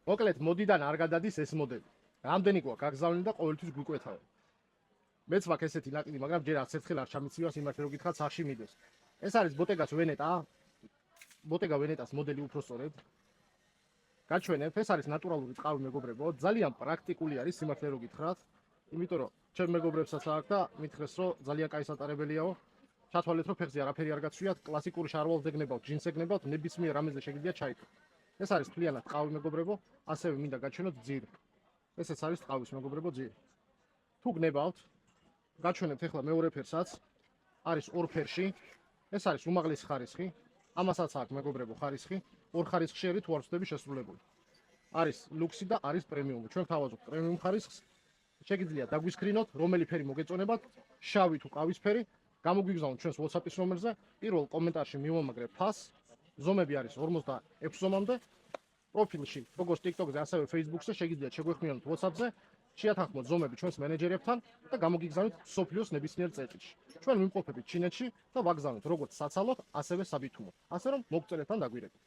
მოკლედ მოდიდან არ გადადის ეს მოდელი. რამდენი გვაქვს გაგზავნილი და ყოველთვის გვიკვეთავენ. მეც მაქვს ესეთი ნაკიდი, მაგრამ ჯერ არც ერთხელ არ ჩამიცივარ სიმართლე რო გითხრათ სახში მიდეს. ეს არის ბოტეგას ვენეტა. ბოტეგა ვენეტას მოდელი უფრო სწორედ. გაჩვენებ, ეს არის ნატურალური ტყავი მეგობრებო, ძალიან პრაქტიკული არის სიმართლე რო გითხრათ. იმიტომ რომ ჩემ მეგობრებსაც აქვს და მითხრეს რომ ძალიან კაი სატარებელიაო. ჩათვალეთ რომ ფეხზე არაფერი არ გაცვიათ, კლასიკური შარვალს ეგნებავთ, ჯინს ეგნებავთ, ნებისმიერ რამეზე შეგიძლია ჩაიქროთ. ეს არის მთლიანად ტყავი მეგობრებო, ასევე მინდა გაჩვენოთ ძირი. ესეც არის ტყავის მეგობრებო ძირი. თუ გნებავთ, გაჩვენებთ ახლა მეორე ფერსაც, არის ორ ფერში, ეს არის უმაღლესი ხარისხი, ამასაც აქვს მეგობრებო ხარისხი, ორ ხარისხში არის თუ არ ვწდები შესრულებული. არის ლუქსი და არის პრემიუმი. ჩვენ თავაზობთ პრემიუმ ხარისხს. შეგიძლიათ დაგვისკრინოთ, რომელი ფერი მოგეწონებათ, შავი თუ ყავისფერი, გამოგვიგზავნოთ ჩვენს WhatsApp-ის ნომერზე, პირველ კომენტარში მივამაგრებ ფასს, ზომები არის 46 ზომამდე, პროფილში, როგორც TikTok-ზე, ასევე Facebook-ზე შეგიძლიათ შეგვეხმიანოთ WhatsApp-ზე, შეათანხმოთ ზომები ჩვენს მენეჯერებთან და გამოგიგზავნოთ სოფლიოს ნებისმიერ წერტილში. ჩვენ ვიმყოფებით ჩინეთში და ვაგზავნოთ როგორც საცალოდ, ასევე საბითუმოდ. ასე რომ მოგწერეთ ან დაგვირეკოთ.